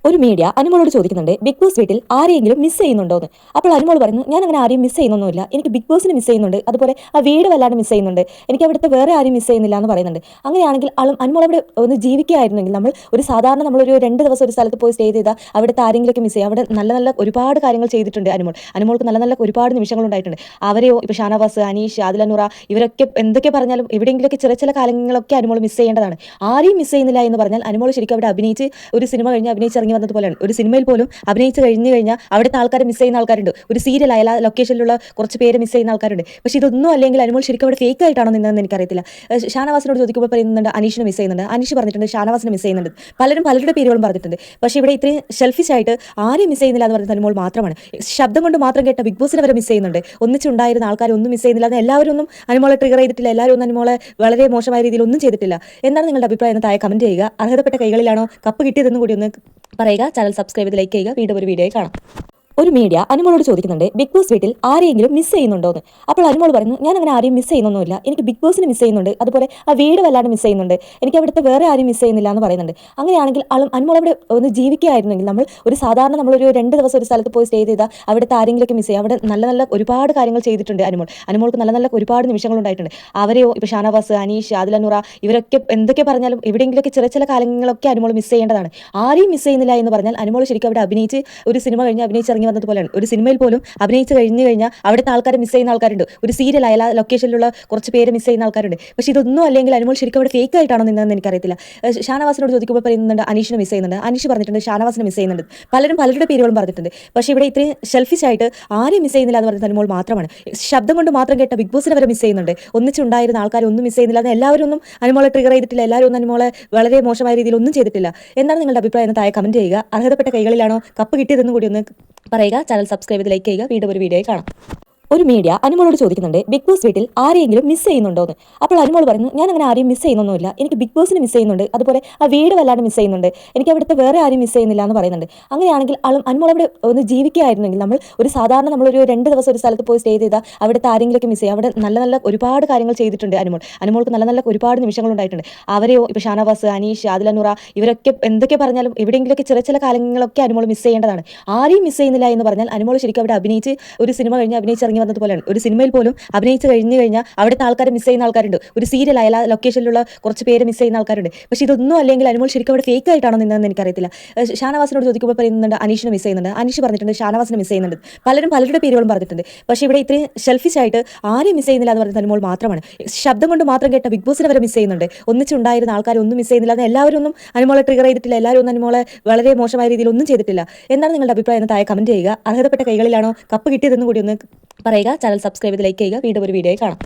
ഒരു മീഡിയ അനുമോളോട് ചോദിക്കുന്നുണ്ട്, big boss വീട്ടിൽ ആരെങ്കിലും മിസ് ചെയ്യുന്നുണ്ടോ എന്ന്. അപ്പോൾ അനുമോൾ പറയുന്നു, ഞാൻ അങ്ങനെ ആരെയും മിസ് ചെയ്യുന്നൊന്നുമില്ല, എനിക്ക് ബിഗ് ബോസിന് മിസ് ചെയ്യുന്നുണ്ട്, അതുപോലെ ആ വീട് വല്ലാണ്ട് മിസ് ചെയ്യുന്നുണ്ട്, എനിക്ക് അവിടുത്തെ വേറെ ആരും മിസ് ചെയ്യുന്നില്ല എന്ന് പറയുന്നുണ്ട്. അങ്ങനെയാണെങ്കിൽ അനുമോൾ അവിടെ ഒന്ന് ജീവിക്കുകയായിരുന്നെങ്കിൽ നമ്മളൊരു 2 ദിവസം ഒരു സ്ഥലത്ത് പോയി സ്റ്റേ ചെയ്താൽ അവിടുത്തെ ആരെങ്കിലുമൊക്കെ മിസ് ചെയ്യും. അവിടെ നല്ല നല്ല ഒരുപാട് കാര്യങ്ങൾ ചെയ്തിട്ടുണ്ട് അനുമോൾക്ക് നല്ല നല്ല ഒരുപാട് നിമിഷങ്ങൾ ഉണ്ടായിട്ടുണ്ട്. അവരെയോ ഇപ്പോൾ ഷാനവാസ്, അനീഷ്, ആദിലനുറ ഇവരൊക്കെ എന്തൊക്കെ പറഞ്ഞാലും എവിടെയെങ്കിലുമൊക്കെ ചില കാലങ്ങളൊക്കെ അനുമോൾ മിസ് ചെയ്യേണ്ടതാണ്. ആരെയും മിസ് ചെയ്യുന്നില്ല എന്ന് പറഞ്ഞാൽ അനുമോൾ ശരിക്കും അവിടെ അഭിനയിച്ച് ഒരു സിനിമ കഴിഞ്ഞ് അഭിനയിച്ചിറങ്ങി വന്നതുപോലെയാണ്. ഒരു സിനിമയിൽ പോലും അഭിനയിച്ച് കഴിഞ്ഞാൽ അവിടുത്തെ ആൾക്കാരെ മിസ് ചെയ്യുന്ന ആൾക്കാരുണ്ട്. ഒരു സീരിയൽ അയല ലൊക്കേഷനിലുള്ള കുറച്ച് പേര് മിസ് ചെയ്യുന്ന ആൾക്കാരുണ്ട്. പക്ഷേ ഇതൊന്നും അല്ലെങ്കിൽ അനുമോൾ ശരിക്കും അവിടെ ഫേക്ക് ആയിട്ടാണോ നിന്നതെന്ന് എനിക്കറിയത്തില്ല. ഷാനവാസിനോട് ചോദിക്കുമ്പോൾ പറയുന്നുണ്ട് അനീഷിനെ മിസ് ചെയ്യുന്നുണ്ട്, അനീഷ് പറഞ്ഞിട്ടുണ്ട് ഷാനവാസിനെ മിസ് ചെയ്യുന്നുണ്ട്, പലരുടെ പേരുകളും പറഞ്ഞിട്ടുണ്ട്. പക്ഷേ ഇവിടെ ഇത്രയും സെൽഫിഷ് ആയിട്ട് ആരെയും മിസ് ചെയ്യുന്നില്ല എന്ന് പറയുന്നത് അനുമോൾ മാത്രമാണ്. ശബ്ദം കൊണ്ട് മാത്രം കേട്ട ബിഗ് ബോസിനെ വരെ മിസ് ചെയ്യുന്നുണ്ട്. ഒന്നിച്ചുണ്ടായിരുന്ന ആൾക്കാർ ഒന്നും മിസ് ചെയ്യുന്നില്ല. എല്ലാവരും ഒന്നും അനുമോളെ ട്രിഗർ ചെയ്തിട്ടില്ല, എല്ലാവരും ഒന്നും അനുമോളെ വളരെ മോശമായ രീതിയിൽ ഒന്നും ചെയ്തിട്ടില്ല. എന്താണ് നിങ്ങളുടെ അഭിപ്രായം എന്ന് താഴെ കമന്റ് ചെയ്യുക. അർഹതപ്പെട്ട കൈകളിലാണോ കപ്പ് കിട്ടിയതെന്ന് കൂടി ഒന്ന് പറയുക. ചാനൽ സബ്സ്ക്രൈബ് ചെയ്ത് ലൈക്ക് ചെയ്യുക. വീണ്ടും ഒരു വീഡിയോ കാണാം. ഒരു മീഡിയ അനുമോളോട് ചോദിക്കുന്നുണ്ട്, ബിഗ് ബോസ് വീട്ടിൽ ആരെങ്കിലും മിസ് ചെയ്യുന്നുണ്ടോ എന്ന്. അപ്പോൾ അനുമോൾ പറയുന്നു, ഞാൻ അങ്ങനെ ആരെയും മിസ് ചെയ്യുന്നൊന്നുമില്ല, എനിക്ക് ബിഗ് ബോസിന് മിസ് ചെയ്യുന്നുണ്ട്, അതുപോലെ ആ വീട് വല്ലാണ്ട് മിസ് ചെയ്യുന്നുണ്ട്, എനിക്ക് അവിടുത്തെ വേറെ ആരും മിസ് ചെയ്യുന്നില്ല എന്ന് പറയുന്നുണ്ട്. അങ്ങനെയാണെങ്കിൽ അനുമോൾ അവിടെ ഒന്ന് ജീവിക്കുകയായിരുന്നെങ്കിൽ നമ്മളൊരു 2 ദിവസം ഒരു സ്ഥലത്ത് പോയി സ്റ്റേ ചെയ്താൽ അവിടുത്തെ ആരെങ്കിലുമൊക്കെ മിസ് ചെയ്യും. അവിടെ നല്ല നല്ല ഒരുപാട് കാര്യങ്ങൾ ചെയ്തിട്ടുണ്ട് അനുമോൾക്ക് നല്ല നല്ല ഒരുപാട് നിമിഷങ്ങൾ ഉണ്ടായിട്ടുണ്ട്. അവരെയോ ഇപ്പോൾ ഷാനവാസ്, അനീഷ്, ആദിലനുറ ഇവരൊക്കെ എന്തൊക്കെ പറഞ്ഞാലും എവിടെയെങ്കിലുമൊക്കെ ചില കാലങ്ങളൊക്കെ അനുമോൾ മിസ് ചെയ്യേണ്ടതാണ്. ആരെയും മിസ് ചെയ്യുന്നില്ല എന്ന് പറഞ്ഞാൽ അനുമോൾ ശരിക്കും അവിടെ അഭിനയിച്ച് ഒരു സിനിമ കഴിഞ്ഞ് അഭിനയിച്ചിറങ്ങി വന്നതുപോലെയാണ്. ഒരു സിനിമയിൽ പോലും അഭിനയിച്ച് കഴിഞ്ഞാൽ അവിടുത്തെ ആൾക്കാരെ മിസ് ചെയ്യുന്ന ആൾക്കാരുണ്ട്. ഒരു സീരിയൽ അയല ലൊക്കേഷനിലുള്ള കുറച്ച് പേര് മിസ് ചെയ്യുന്ന ആൾക്കാരുണ്ട്. പക്ഷേ ഇതൊന്നും അല്ലെങ്കിൽ അനുമോൾ ശരിക്കും അവിടെ ഫേക്ക് ആയിട്ടാണോ നിന്നതെന്ന് എനിക്കറിയത്തില്ല. ഷാനവാസിനോട് ചോദിക്കുമ്പോൾ പറയുന്നുണ്ട് അനീഷിനെ മിസ് ചെയ്യുന്നുണ്ട്, അനീഷ് പറഞ്ഞിട്ടുണ്ട് ഷാനവാസിനെ മിസ് ചെയ്യുന്നുണ്ട്, പലരുടെ പേരുകളും പറഞ്ഞിട്ടുണ്ട്. പക്ഷേ ഇവിടെ ഇത്രയും സെൽഫിഷ് ആയിട്ട് ആരെയും മിസ് ചെയ്യുന്നില്ല എന്ന് പറയുന്നത് അനുമോൾ മാത്രമാണ്. ശബ്ദം കൊണ്ട് മാത്രം കേട്ട ബിഗ് ബോസിനെ വരെ മിസ് ചെയ്യുന്നുണ്ട്. ഒന്നിച്ചുണ്ടായിരുന്ന ആൾക്കാർ ഒന്നും മിസ് ചെയ്യുന്നില്ല. എല്ലാവരും ഒന്നും അനുമോളെ ട്രിഗർ ചെയ്തിട്ടില്ല, എല്ലാവരും ഒന്നും അനുമോളെ വളരെ മോശമായ രീതിയിൽ ഒന്നും ചെയ്തിട്ടില്ല. എന്താണ് നിങ്ങളുടെ അഭിപ്രായം എന്ന് താഴെ കമന്റ് ചെയ്യുക. അർഹതപ്പെട്ട കൈകളിലാണോ കപ്പ് കിട്ടിയതെന്ന് കൂടി ഒന്ന് പറയുക. ചാനൽ സബ്സ്ക്രൈബ് ചെയ്ത് ലൈക്ക് ചെയ്യുക. വീണ്ടും ഒരു വീഡിയോ കാണാം. ഒരു മീഡിയ അനുമോളോട് ചോദിക്കുന്നുണ്ട്, ബിഗ് ബോസ് വീട്ടിൽ ആരെങ്കിലും മിസ് ചെയ്യുന്നുണ്ടോ എന്ന്. അപ്പോൾ അനുമോൾ പറയുന്നു, ഞാൻ അങ്ങനെ ആരെയും മിസ് ചെയ്യുന്നൊന്നുമില്ല, എനിക്ക് ബിഗ് ബോസിന് മിസ് ചെയ്യുന്നുണ്ട്, അതുപോലെ ആ വീട് വല്ലാണ്ട് മിസ് ചെയ്യുന്നുണ്ട്, എനിക്ക് അവിടുത്തെ വേറെ ആരും മിസ് ചെയ്യുന്നില്ല എന്ന് പറയുന്നുണ്ട്. അങ്ങനെയാണെങ്കിൽ അനുമോൾ അവിടെ ഒന്ന് ജീവിക്കുകയായിരുന്നെങ്കിൽ നമ്മളൊരു 2 ദിവസം ഒരു സ്ഥലത്ത് പോയി സ്റ്റേ ചെയ്താൽ അവിടുത്തെ ആരെങ്കിലുമൊക്കെ മിസ് ചെയ്യും. അവിടെ നല്ല നല്ല ഒരുപാട് കാര്യങ്ങൾ ചെയ്തിട്ടുണ്ട് അനുമോൾക്ക് നല്ല നല്ല ഒരുപാട് നിമിഷങ്ങൾ ഉണ്ടായിട്ടുണ്ട്. അവരെയോ ഇപ്പോൾ ഷാനവാസ്, അനീഷ്, ആദിലനുറ ഇവരൊക്കെ എന്തൊക്കെ പറഞ്ഞാലും എവിടെയെങ്കിലുമൊക്കെ ചില കാലങ്ങളൊക്കെ അനുമോൾ മിസ് ചെയ്യേണ്ടതാണ്. ആരെയും മിസ് ചെയ്യുന്നില്ല എന്ന് പറഞ്ഞാൽ അനുമോൾ ശരിക്കും അവിടെ അഭിനയിച്ച് ഒരു സിനിമ കഴിഞ്ഞ് അഭിനയിച്ചിറങ്ങി വന്നതുപോലെയാണ്. ഒരു സിനിമയിൽ പോലും അഭിനയിച്ച് കഴിഞ്ഞാൽ അവിടുത്തെ ആൾക്കാരെ മിസ് ചെയ്യുന്ന ആൾക്കാരുണ്ട്. ഒരു സീരിയൽ അയല ലൊക്കേഷനിലുള്ള കുറച്ച് പേര് മിസ് ചെയ്യുന്ന ആൾക്കാരുണ്ട്. പക്ഷേ ഇതൊന്നും അല്ലെങ്കിൽ അനുമോൾ ശരിക്കും അവിടെ ഫേക്ക് ആയിട്ടാണോ നിന്നതെന്ന് എനിക്കറിയത്തില്ല. ഷാനവാസിനോട് ചോദിക്കുമ്പോൾ പറയുന്നുണ്ട് അനീഷിനെ മിസ് ചെയ്യുന്നുണ്ട്, അനീഷ് പറഞ്ഞിട്ടുണ്ട് ഷാനവാസിനെ മിസ് ചെയ്യുന്നുണ്ട്, പലരുടെ പേരുകളും പറഞ്ഞിട്ടുണ്ട്. പക്ഷേ ഇവിടെ ഇത്രയും സെൽഫിഷ് ആയിട്ട് ആരെയും മിസ് ചെയ്യുന്നില്ല എന്ന് പറയുന്നത് അനുമോൾ മാത്രമാണ്. ശബ്ദം കൊണ്ട് മാത്രം കേട്ട ബിഗ് ബോസിനെ വരെ മിസ് ചെയ്യുന്നുണ്ട്. ഒന്നിച്ചുണ്ടായിരുന്ന ആൾക്കാർ ഒന്നും മിസ് ചെയ്യുന്നില്ല. എല്ലാവരും ഒന്നും അനുമോളെ ട്രിഗർ ചെയ്തിട്ടില്ല, എല്ലാവരും ഒന്നും അനുമോളെ വളരെ മോശമായ രീതിയിൽ ഒന്നും ചെയ്തിട്ടില്ല. എന്താണ് നിങ്ങളുടെ അഭിപ്രായം എന്ന് താഴെ കമന്റ് ചെയ്യുക. അർഹതപ്പെട്ട കൈകളിലാണോ കപ്പ് കിട്ടിയതെന്ന് കൂടി ഒന്ന് പറയുക. ചാനൽ സബ്സ്ക്രൈബ് ചെയ്ത് ലൈക്ക് ചെയ്യുക. വീണ്ടും ഒരു വീഡിയോ കാണാം.